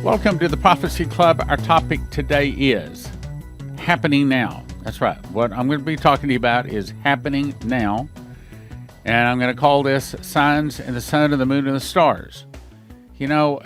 Welcome to the Prophecy Club. Our topic today is happening now. That's right. What I'm going to be talking to you about is happening now. And I'm going to call this Signs in the Sun and the Moon and the Stars. You know,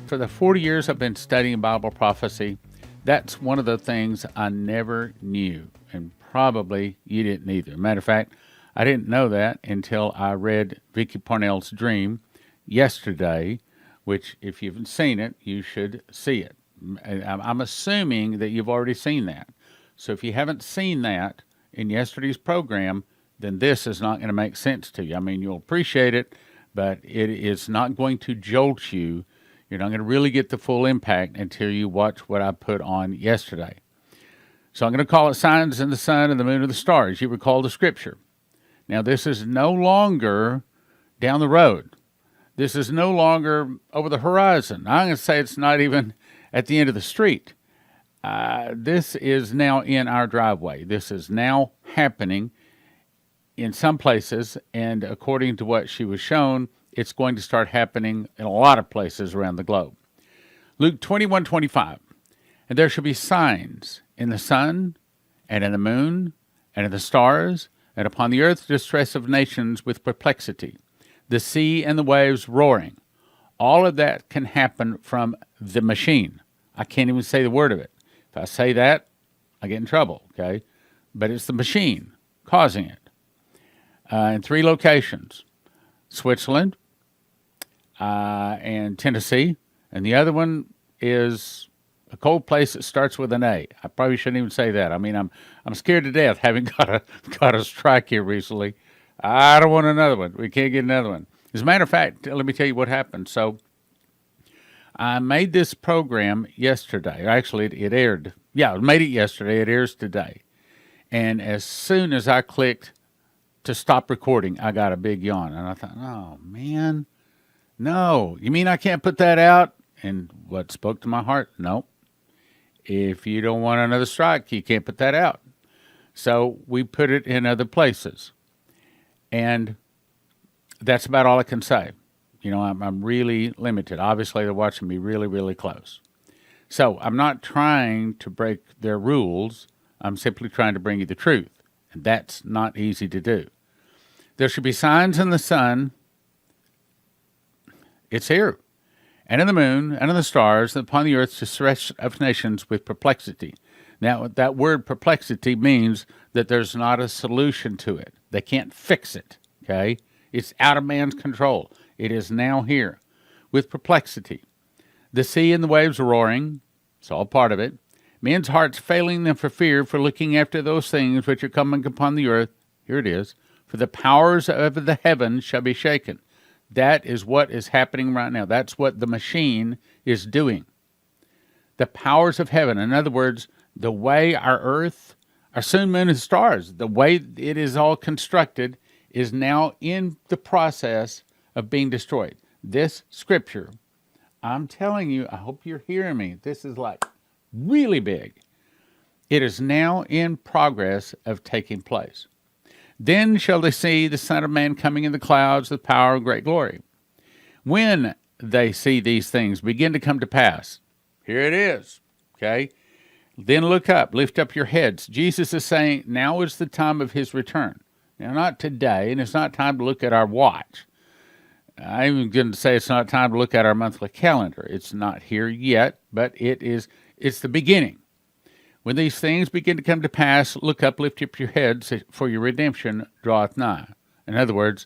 for the 40 years I've been studying Bible prophecy, that's one of the things I never knew. And probably you didn't either. Matter of fact, I didn't know that until I read Vicki Parnell's dream yesterday, which if you haven't seen it, you should see it. I'm assuming that you've already seen that. So if you haven't seen that in yesterday's program, then this is not going to make sense to you. I mean, you'll appreciate it, but it is not going to jolt you. You're not going to really get the full impact until you watch what I put on yesterday. So I'm going to call it Signs in the Sun and the Moon and the Stars. You recall the scripture. Now, this is no longer down the road. This is no longer over the horizon. I'm going to say it's not even at the end of the street. This is now in our driveway. This is now happening in some places, and according to what she was shown, it's going to start happening in a lot of places around the globe. Luke 21:25, and there shall be signs in the sun, and in the moon, and in the stars, and upon the earth distress of nations with perplexity, the sea and the waves roaring. All of that can happen from the machine. I can't even say the word of it. If I say that, I get in trouble, okay? But it's the machine causing it. In 3 locations, Switzerland and Tennessee, and the other one is a cold place that starts with an A. I probably shouldn't even say that. I mean, I'm scared to death having got a strike here recently. I don't want another one. We can't get another one. As a matter of fact, let me tell you what happened. So I made this program yesterday. Actually, it aired. Yeah, I made it yesterday. It airs today. And as soon as I clicked to stop recording, I got a big yawn. And I thought, oh, man, no. You mean I can't put that out? And what spoke to my heart? No. If you don't want another strike, you can't put that out. So we put it in other places. And that's about all I can say. You know, I'm really limited. Obviously, they're watching me really, really close. So I'm not trying to break their rules. I'm simply trying to bring you the truth. And that's not easy to do. There should be signs in the sun. It's here. And in the moon, and in the stars, and upon the earth distress of nations with perplexity. Now, that word perplexity means that there's not a solution to it. They can't fix it, okay? It's out of man's control. It is now here. With perplexity. The sea and the waves roaring. It's all part of it. Men's hearts failing them for fear, for looking after those things which are coming upon the earth. Here it is. For the powers of the heavens shall be shaken. That is what is happening right now. That's what the machine is doing. The powers of heaven. In other words, the way our earth, our sun, moon, and stars, the way it is all constructed is now in the process of being destroyed. This scripture, I'm telling you, I hope you're hearing me. This is like really big. It is now in progress of taking place. Then shall they see the Son of Man coming in the clouds with power and great glory. When they see these things begin to come to pass, here it is, okay? Then look up, lift up your heads. Jesus is saying now is the time of his return. Now, not today, and it's not time to look at our watch. I'm even going to say it's not time to look at our monthly calendar. It's not here yet, but it's the beginning. When these things begin to come to pass, look up, lift up your heads, for your redemption draweth nigh. In other words,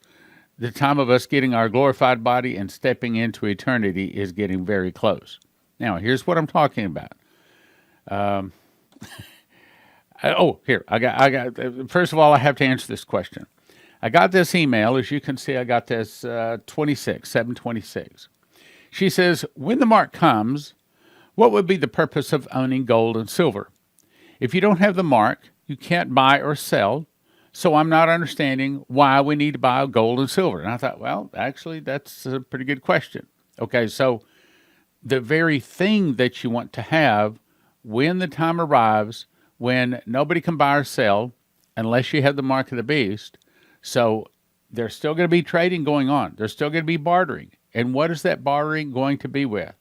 the time of us getting our glorified body and stepping into eternity is getting very close. Now, here's what I'm talking about. Here, I got. First of all, I have to answer this question. I got this email. As you can see, I got this 726. She says, when the mark comes, what would be the purpose of owning gold and silver? If you don't have the mark, you can't buy or sell. So I'm not understanding why we need to buy gold and silver. And I thought, well, actually, that's a pretty good question. Okay, so the very thing that you want to have when the time arrives, when nobody can buy or sell unless you have the mark of the beast. So there's still going to be trading going on. There's still going to be bartering. And what is that bartering going to be with?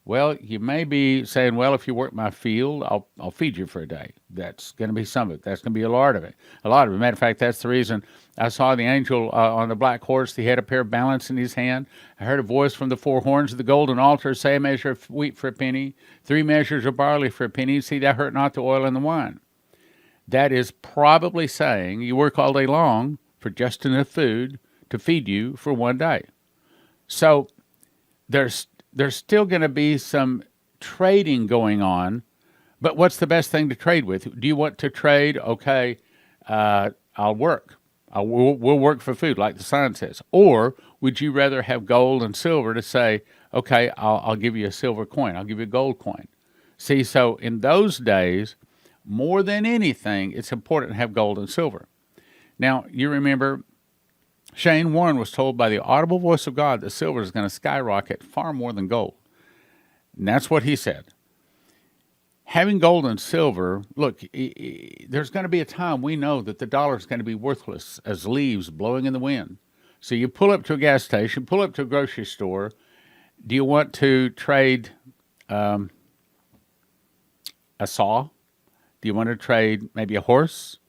Well, you may be saying, well, if you work my field, I'll feed you for a day. That's going to be some of it. That's going to be a lot of it. A lot of it. Matter of fact, that's the reason I saw the angel on the black horse. He had a pair of balance in his hand. I heard a voice from the four horns of the golden altar say, a measure of wheat for a penny, 3 measures of barley for a penny. See, thou hurt not the oil and the wine. That is probably saying you work all day long for just enough food to feed you for one day. So there's still going to be some trading going on, but what's the best thing to trade with? Do you want to trade? Okay, I'll work. We'll work for food, like the sign says. Or would you rather have gold and silver to say, okay, I'll give you a silver coin. I'll give you a gold coin. See, so in those days, more than anything, it's important to have gold and silver. Now, you remember Shane Warren was told by the audible voice of God that silver is going to skyrocket far more than gold. And that's what he said. Having gold and silver, look, there's going to be a time we know that the dollar is going to be worthless as leaves blowing in the wind. So you pull up to a gas station, pull up to a grocery store. Do you want to trade a saw? Do you want to trade maybe a horse?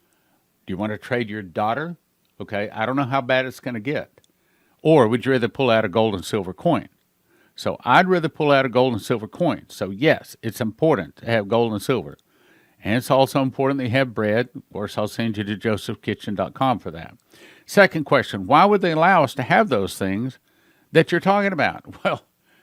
Do you want to trade your daughter? Okay, I don't know how bad it's going to get. Or would you rather pull out a gold and silver coin? So I'd rather pull out a gold and silver coin. So yes, it's important to have gold and silver. And it's also important that you have bread. Of course, I'll send you to josephkitchen.com for that. Second question, why would they allow us to have those things that you're talking about? Well,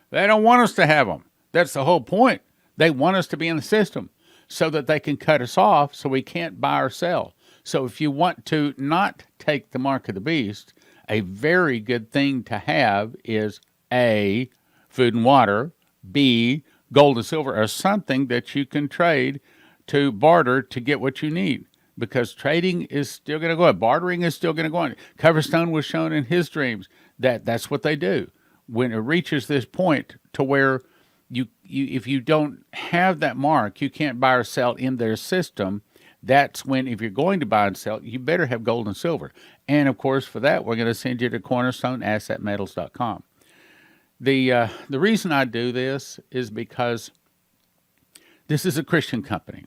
they don't want us to have them. That's the whole point. They want us to be in the system so that they can cut us off so we can't buy or sell. So if you want to not take the mark of the beast, a very good thing to have is A, food and water, B, gold and silver, or something that you can trade to barter to get what you need. Because trading is still going to go on. Bartering is still going to go on. Coverstone was shown in his dreams that that's what they do. When it reaches this point to where you if you don't have that mark, you can't buy or sell in their system. That's when, if you're going to buy and sell, you better have gold and silver. And, of course, for that, we're going to send you to cornerstoneassetmetals.com. The reason I do this is because this is a Christian company.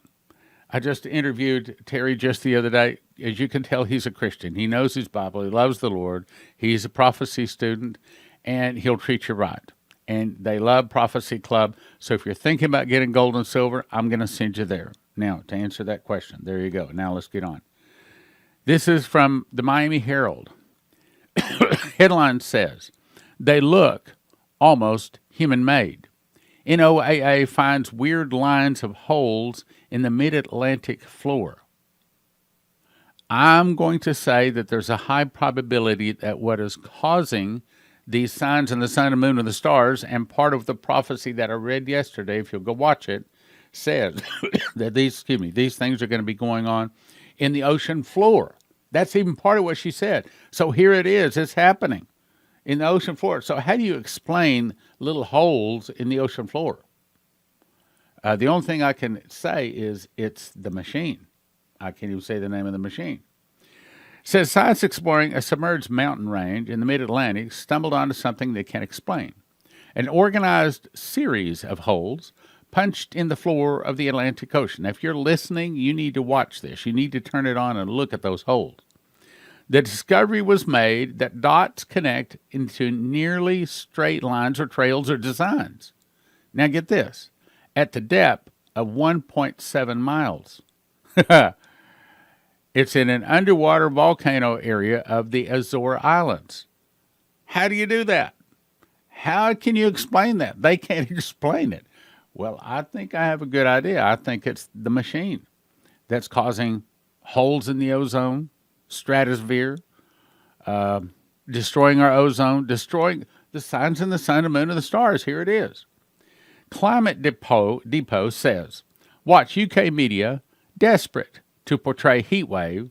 I just interviewed Terry just the other day. As you can tell, he's a Christian. He knows his Bible. He loves the Lord. He's a prophecy student, and he'll treat you right. And they love Prophecy Club. So if you're thinking about getting gold and silver, I'm going to send you there. Now, to answer that question, there you go. Now let's get on. This is from the Miami Herald. Headline says, they look almost human-made. NOAA finds weird lines of holes in the mid-Atlantic floor. I'm going to say that there's a high probability that what is causing these signs in the sun and moon and the stars, and part of the prophecy that I read yesterday, if you'll go watch it, says that these things are going to be going on in the ocean floor. That's even part of what she said. So here it is. It's happening in the ocean floor. So how do you explain little holes in the ocean floor? The only thing I can say is it's the machine. I can't even say the name of the machine. It says science exploring a submerged mountain range in the mid-Atlantic stumbled onto something they can't explain. An organized series of holes punched in the floor of the Atlantic Ocean. Now, if you're listening, you need to watch this. You need to turn it on and look at those holes. The discovery was made that dots connect into nearly straight lines or trails or designs. Now get this, at the depth of 1.7 miles. It's in an underwater volcano area of the Azores Islands. How do you do that? How can you explain that? They can't explain it. Well, I think I have a good idea. I think it's the machine that's causing holes in the ozone, stratosphere, destroying our ozone, destroying the signs in the sun and moon and the stars. Here it is. Climate Depot says, watch UK media desperate to portray Heatwave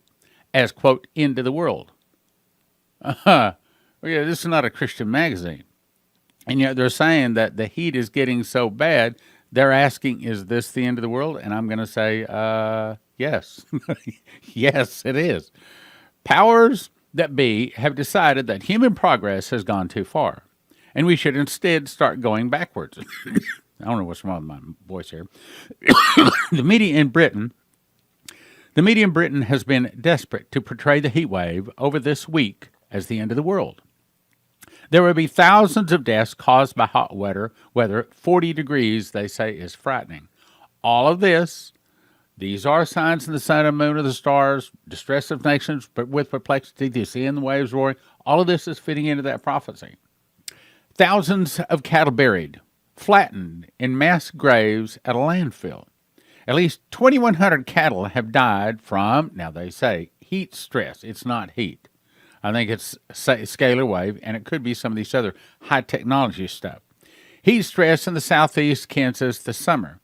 as, quote, end of the world. Well, yeah, this is not a Christian magazine. And yet they're saying that the heat is getting so bad, they're asking, is this the end of the world? And I'm going to say, yes. Yes, it is. Powers that be have decided that human progress has gone too far, and we should instead start going backwards. I don't know what's wrong with my voice here. The media in Britain The media in Britain has been desperate to portray the heat wave over this week as the end of the world. There will be thousands of deaths caused by hot weather. 40 degrees, they say, is frightening. All of this, these are signs in the sun and moon of the stars, distress of nations but with perplexity, the sea and the waves roaring. All of this is fitting into that prophecy. Thousands of cattle buried, flattened in mass graves at a landfill. At least 2,100 cattle have died from, now they say, heat stress. It's not heat. I think it's scalar wave, and it could be some of these other high technology stuff. Heat stress in the southeast Kansas this summer.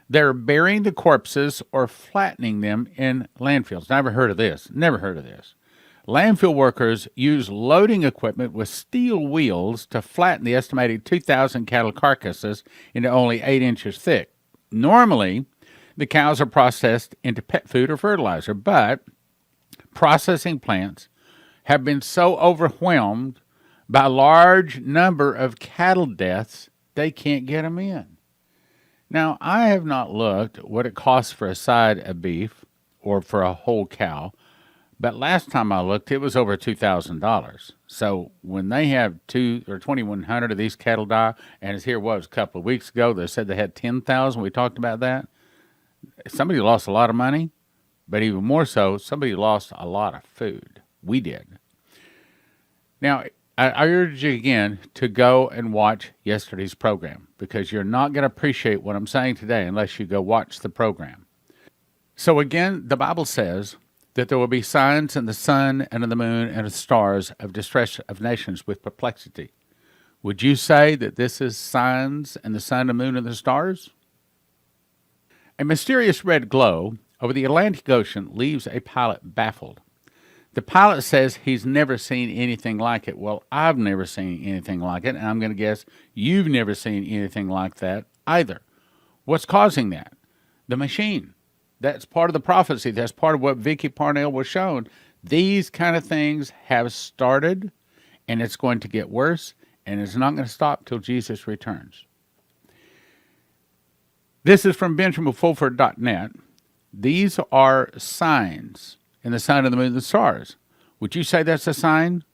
They're burying the corpses or flattening them in landfills. Never heard of this. Landfill workers use loading equipment with steel wheels to flatten the estimated 2,000 cattle carcasses into only 8 inches thick. Normally, the cows are processed into pet food or fertilizer, but processing plants have been so overwhelmed by a large number of cattle deaths, they can't get them in. Now, I have not looked at what it costs for a side of beef or for a whole cow, but last time I looked, it was over $2,000. So when they have 2,100 of these cattle die, and it's here was a couple of weeks ago, they said they had 10,000. We talked about that. Somebody lost a lot of money, but even more so, somebody lost a lot of food. We did. Now, I urge you again to go and watch yesterday's program because you're not going to appreciate what I'm saying today unless you go watch the program. So again, the Bible says that there will be signs in the sun and in the moon and the stars of distress of nations with perplexity. Would you say that this is signs in the sun, the moon, and the stars? A mysterious red glow over the Atlantic Ocean leaves a pilot baffled. The pilot says he's never seen anything like it. Well, I've never seen anything like it, and I'm going to guess you've never seen anything like that either. What's causing that? The machine. That's part of the prophecy. That's part of what Vicki Parnell was shown. These kind of things have started, and it's going to get worse, and it's not going to stop till Jesus returns. This is from BenjaminFulford.net. These are signs in the sun and the moon and the stars. Would you say that's a sign?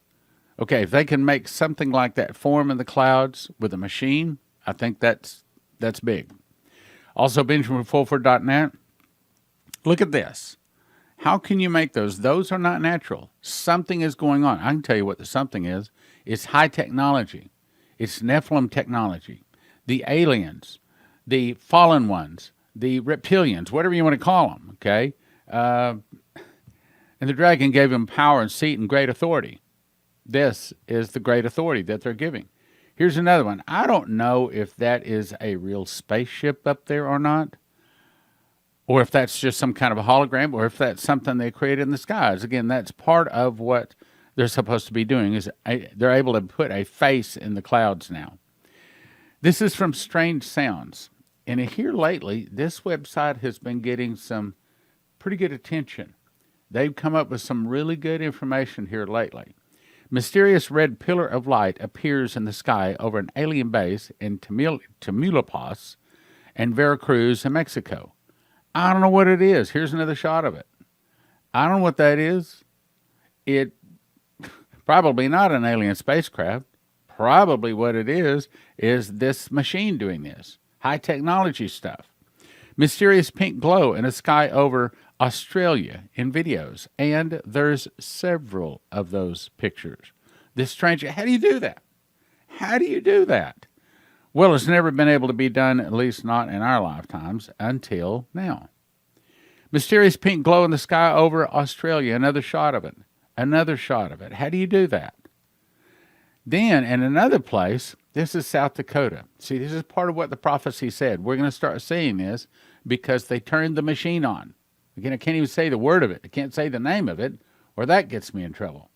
Okay, if they can make something like that form in the clouds with a machine, I think that's big. Also, BenjaminFulford.net. Look at this. How can you make those? Those are not natural. Something is going on. I can tell you what the something is. It's high technology. It's Nephilim technology. The aliens, the fallen ones, the reptilians, whatever you want to call them, okay? And the dragon gave him power and seat and great authority. This is the great authority that they're giving. Here's another one. I don't know if that is a real spaceship up there or not, or if that's just some kind of a hologram, or if that's something they created in the skies. Again, that's part of what they're supposed to be doing, is they're able to put a face in the clouds now. This is from Strange Sounds. And here lately, this website has been getting some pretty good attention. They've come up with some really good information here lately. Mysterious red pillar of light appears in the sky over an alien base in Tamaulipas and Veracruz in Mexico. I don't know what it is. Here's another shot of it. I don't know what that is. It probably not an alien spacecraft. Probably what it is this machine doing this. High technology stuff. Mysterious pink glow in a sky over Australia in videos. And there's several of those pictures. This strange, how do you do that? How do you do that? Well, it's never been able to be done, at least not in our lifetimes, until now. Mysterious pink glow in the sky over Australia. Another shot of it. Another shot of it. How do you do that? Then, in another place, this is South Dakota. See, this is part of what the prophecy said. We're going to start seeing this because they turned the machine on. Again, I can't even say the word of it. I can't say the name of it, or that gets me in trouble.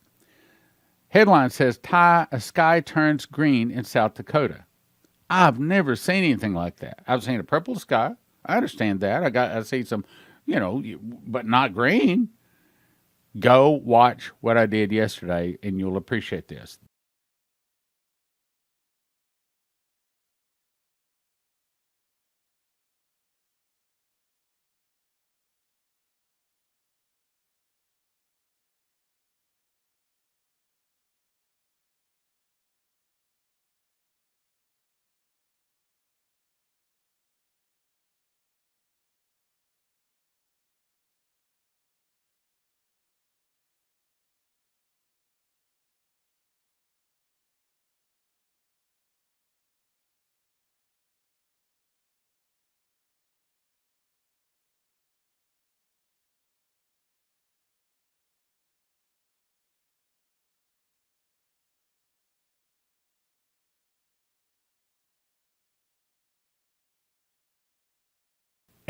Headline says, a sky turns green in South Dakota. I've never seen anything like that. I've seen a purple sky. I understand that. I see some, but not green. Go watch what I did yesterday, and you'll appreciate this.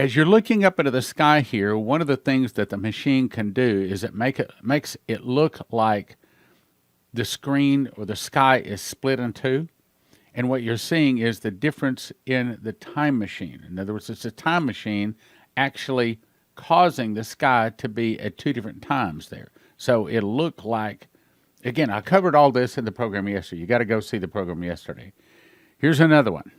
As you're looking up into the sky here, one of the things that the machine can do is makes it look like the screen or the sky is split in two. And what you're seeing is the difference in the time machine. In other words, it's a time machine actually causing the sky to be at two different times there. So it'll look like, again, I covered all this in the program yesterday. You got to go see the program yesterday. Here's another one.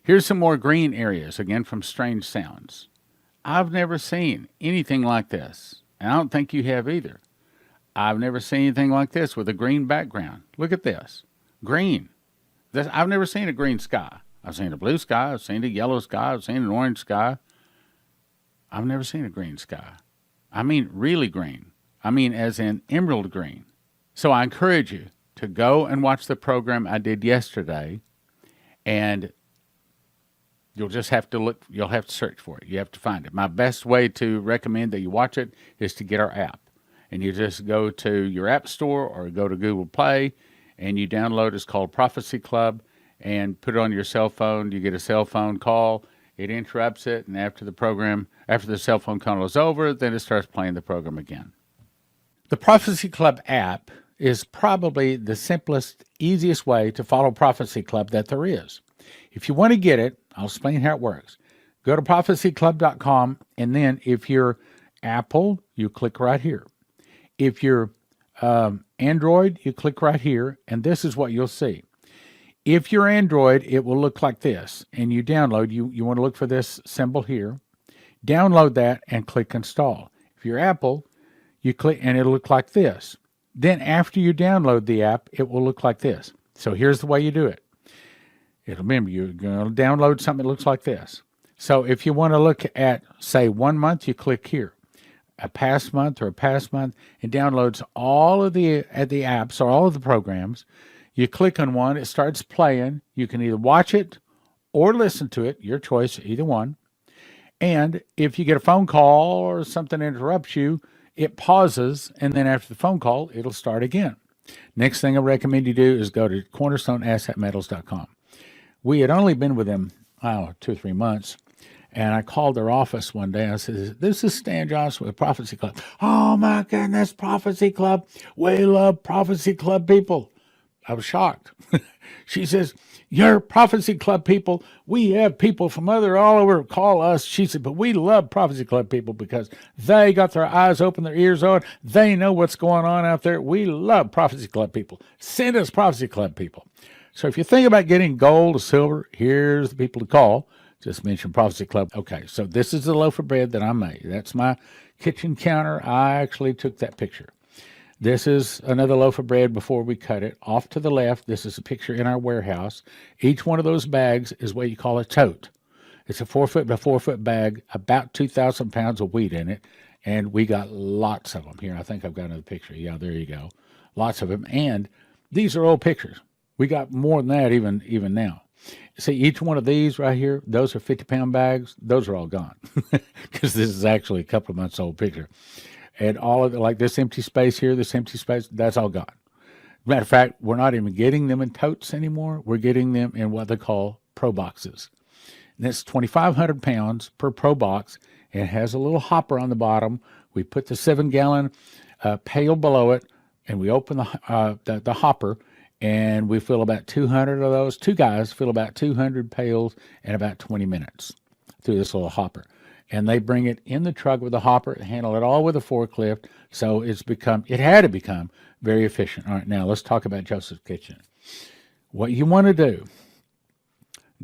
Here's some more green areas, again from Strange Sounds. I've never seen anything like this, and I don't think you have either. I've never seen anything like this with a green background. Look at this. Green. I've never seen a green sky. I've seen a blue sky. I've seen a yellow sky. I've seen an orange sky. I've never seen a green sky. I mean really green. I mean as in emerald green. So I encourage you to go and watch the program I did yesterday, and you'll just have to look, you'll have to search for it. You have to find it. My best way to recommend that you watch it is to get our app. And you just go to your app store or go to Google Play and you download, it's called Prophecy Club, and put it on your cell phone. You get a cell phone call, it interrupts it, and after the cell phone call is over, then it starts playing the program again. The Prophecy Club app is probably the simplest, easiest way to follow Prophecy Club that there is. If you want to get it, I'll explain how it works. Go to prophecyclub.com, and then if you're Apple, you click right here. If you're Android, you click right here, and this is what you'll see. If you're Android, it will look like this, and you download. You want to look for this symbol here. Download that and click Install. If you're Apple, you click, and it'll look like this. Then after you download the app, it will look like this. So here's the way you do it. Remember, you're going to download something that looks like this. So if you want to look at, say, 1 month, you click here. A past month or a past month, it downloads all of the apps or all of the programs. You click on one, it starts playing. You can either watch it or listen to it, your choice, either one. And if you get a phone call or something interrupts you, it pauses, and then after the phone call, it'll start again. Next thing I recommend you do is go to cornerstoneassetmetals.com. We had only been with them, 2 or 3 months, and I called their office one day. I said, "This is Stan Johnson with Prophecy Club." "Oh, my goodness, Prophecy Club. We love Prophecy Club people." I was shocked. She says, "You're Prophecy Club people. We have people from all over call us." She said, "But we love Prophecy Club people because they got their eyes open, their ears on. They know what's going on out there. We love Prophecy Club people. Send us Prophecy Club people." So if you think about getting gold or silver, here's the people to call. Just mention Prophecy Club. Okay, so this is the loaf of bread that I made. That's my kitchen counter. I actually took that picture. This is another loaf of bread before we cut it. Off to the left, this is a picture in our warehouse. Each one of those bags is what you call a tote. It's a 4 foot by 4 foot bag, about 2,000 pounds of wheat in it. And we got lots of them here. I think I've got another picture. Yeah, there you go. Lots of them. And these are old pictures. We got more than that even now. See, each one of these right here, those are 50-pound bags. Those are all gone because this is actually a couple of months old picture. And all of it, like this empty space here, this empty space, that's all gone. Matter of fact, we're not even getting them in totes anymore. We're getting them in what they call pro boxes. And it's 2,500 pounds per pro box. It has a little hopper on the bottom. We put the 7-gallon pail below it, and we open the hopper, and we fill about 200 of those. Two guys fill about 200 pails in about 20 minutes through this little hopper. And they bring it in the truck with a hopper, handle it all with a forklift. So it had to become very efficient. All right, now let's talk about Joseph's Kitchen. What you want to do,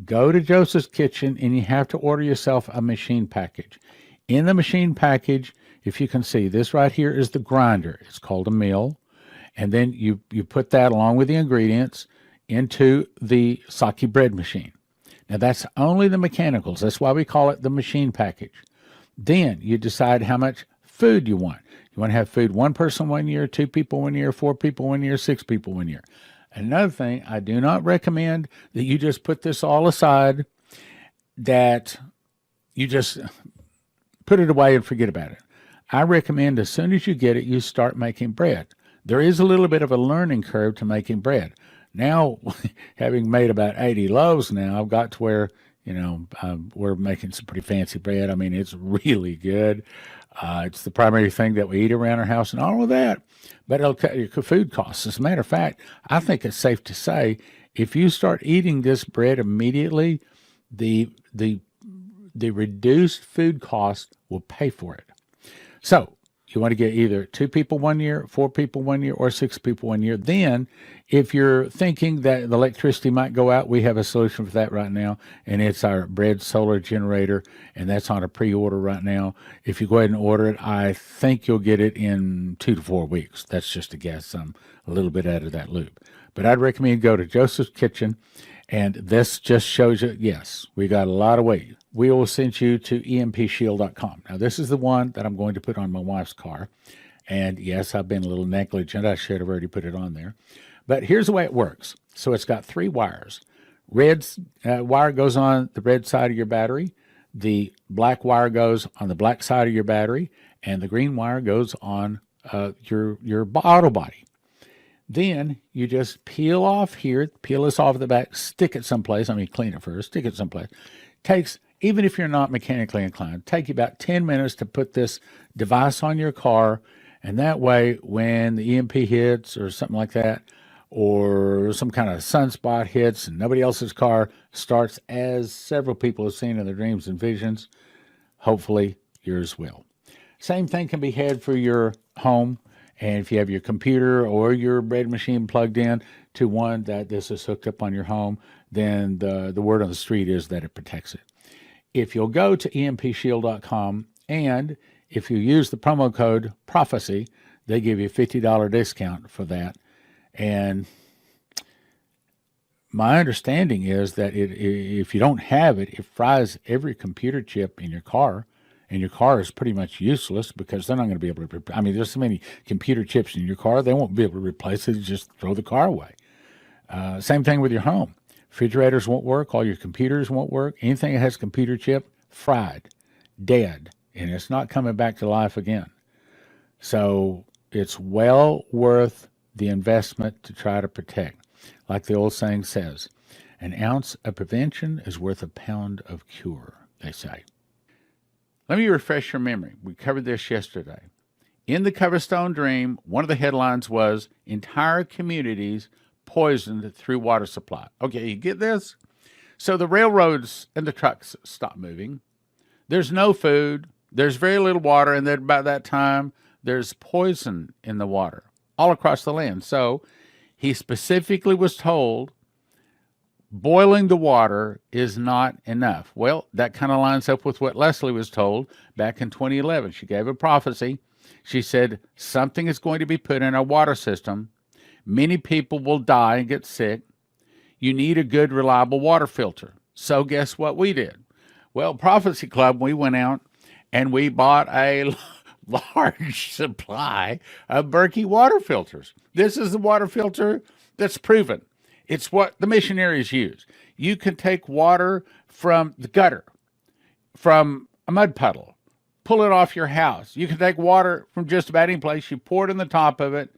go to Joseph's Kitchen and you have to order yourself a machine package. In the machine package, if you can see, this right here is the grinder. It's called a mill. And then you put that along with the ingredients into the sake bread machine. Now, that's only the mechanicals. That's why we call it the machine package. Then you decide how much food you want. You want to have food 1 person 1 year, 2 people 1 year, 4 people 1 year, 6 people 1 year. Another thing, I do not recommend that you just put this all aside, that you just put it away and forget about it. I recommend as soon as you get it, you start making bread. There is a little bit of a learning curve to making bread. Now, having made about 80 loaves now, I've got to where, we're making some pretty fancy bread. I mean, it's really good. It's the primary thing that we eat around our house and all of that. But it'll cut your food costs. As a matter of fact, I think it's safe to say if you start eating this bread immediately, the reduced food cost will pay for it. So you want to get either 2 people 1 year, 4 people 1 year, or 6 people 1 year. Then, if you're thinking that the electricity might go out, we have a solution for that right now, and it's our bread solar generator, and that's on a pre-order right now. If you go ahead and order it, I think you'll get it in 2 to 4 weeks. That's just a guess. I'm a little bit out of that loop. But I'd recommend you go to Joseph's Kitchen, and this just shows you, yes, we got a lot of weight. We will send you to empshield.com. Now, this is the one that I'm going to put on my wife's car. And yes, I've been a little negligent. I should have already put it on there. But here's the way it works. So it's got 3 wires. Red wire goes on the red side of your battery. The black wire goes on the black side of your battery. And the green wire goes on your auto body. Then you just peel this off the back, stick it someplace. Clean it first, stick it someplace. Takes, even if you're not mechanically inclined, take you about 10 minutes to put this device on your car. And that way, when the EMP hits or something like that, or some kind of sunspot hits and nobody else's car starts, as several people have seen in their dreams and visions, hopefully yours will. Same thing can be had for your home. And if you have your computer or your bread machine plugged in to one that this is hooked up on your home, then the word on the street is that it protects it. If you'll go to empshield.com, and if you use the promo code PROPHECY, they give you a $50 discount for that. And my understanding is that if you don't have it, it fries every computer chip in your car. And your car is pretty much useless because they're not going to be able to. There's so many computer chips in your car, they won't be able to replace it. Just throw the car away. Same thing with your home. Refrigerators won't work. All your computers won't work. Anything that has computer chip, fried, dead, and it's not coming back to life again. So it's well worth the investment to try to protect. Like the old saying says, an ounce of prevention is worth a pound of cure, they say. Let me refresh your memory. We covered this yesterday. In the Coverstone Dream, one of the headlines was, entire communities poisoned through water supply. Okay, you get this? So the railroads and the trucks stop moving. There's no food. There's very little water. And then about that time, there's poison in the water all across the land. So he specifically was told boiling the water is not enough. Well, that kind of lines up with what Leslie was told back in 2011. She gave a prophecy. She said, something is going to be put in our water system. Many people will die and get sick. You need a good, reliable water filter. So guess what we did? Well, Prophecy Club, we went out and we bought a large supply of Berkey water filters. This is the water filter that's proven. It's what the missionaries use. You can take water from the gutter, from a mud puddle, pull it off your house. You can take water from just about any place. You pour it in the top of it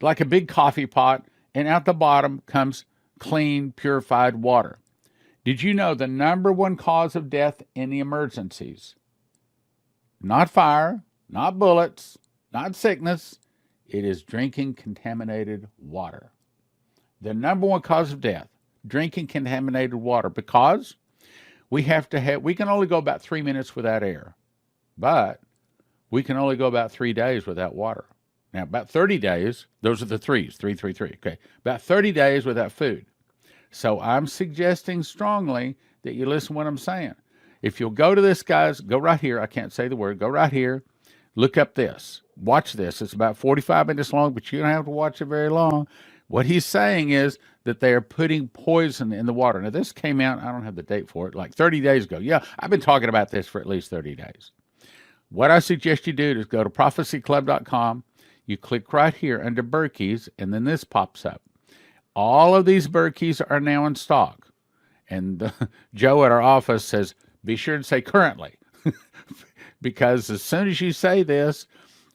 like a big coffee pot, and out the bottom comes clean, purified water. Did you know the number one cause of death in the emergencies? Not fire, not bullets, not sickness. It is drinking contaminated water. The number one cause of death, drinking contaminated water, because we can only go about 3 minutes without air, but we can only go about 3 days without water. Now, about 30 days, those are the threes, 3, 3, 3, okay. About 30 days without food. So I'm suggesting strongly that you listen to what I'm saying. If you'll go to this, guys, go right here. I can't say the word. Go right here. Look up this. Watch this. It's about 45 minutes long, but you don't have to watch it very long. What he's saying is that they are putting poison in the water. Now, this came out, I don't have the date for it, like 30 days ago. Yeah, I've been talking about this for at least 30 days. What I suggest you do is go to prophecyclub.com. You click right here under Berkeys, and then this pops up. All of these Berkeys are now in stock. And Joe at our office says, be sure to say currently. Because as soon as you say this,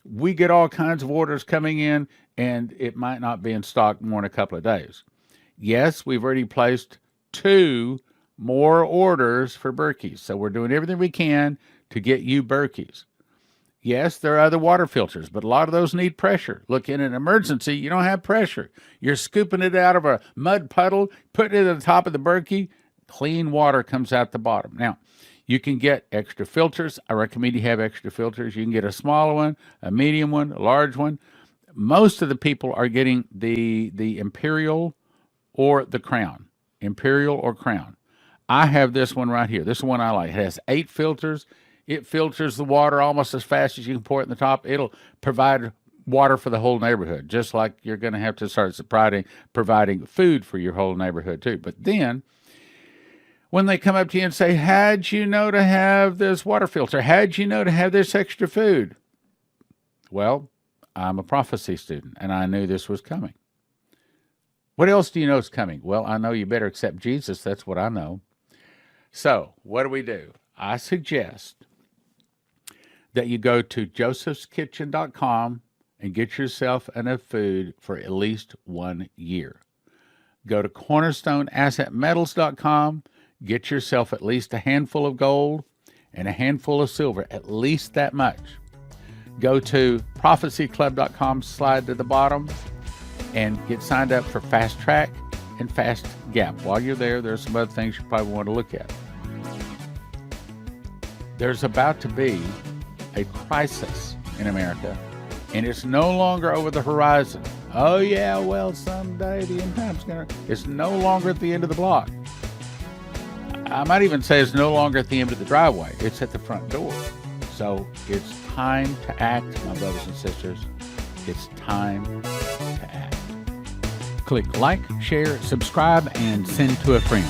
we get all kinds of orders coming in, and it might not be in stock more than a couple of days. Yes, we've already placed 2 more orders for Berkeys. So we're doing everything we can to get you Berkeys. Yes, there are other water filters, but a lot of those need pressure. Look, in an emergency, you don't have pressure. You're scooping it out of a mud puddle, putting it at the top of the Berkey, clean water comes out the bottom. Now, you can get extra filters. I recommend you have extra filters. You can get a smaller one, a medium one, a large one. Most of the people are getting the Imperial or the Crown. Imperial or Crown. I have this one right here. This is one I like. It has 8 filters. It filters the water almost as fast as you can pour it in the top. It'll provide water for the whole neighborhood, just like you're going to have to start providing food for your whole neighborhood too. But then, when they come up to you and say, how'd you know to have this water filter? How'd you know to have this extra food? Well, I'm a prophecy student, and I knew this was coming. What else do you know is coming? Well, I know you better accept Jesus. That's what I know. So, what do? I suggest that you go to josephskitchen.com and get yourself enough food for at least 1 year. Go to cornerstoneassetmetals.com. Get yourself at least a handful of gold and a handful of silver, at least that much. Go to prophecyclub.com, slide to the bottom, and get signed up for Fast Track and Fast Gap. While you're there, there's some other things you probably want to look at. There's about to be a crisis in America, and it's no longer over the horizon. Oh, yeah, well, someday the end time's going to... It's no longer at the end of the block. I might even say it's no longer at the end of the driveway. It's at the front door. So it's time to act, my brothers and sisters. It's time to act. Click like, share, subscribe, and send to a friend.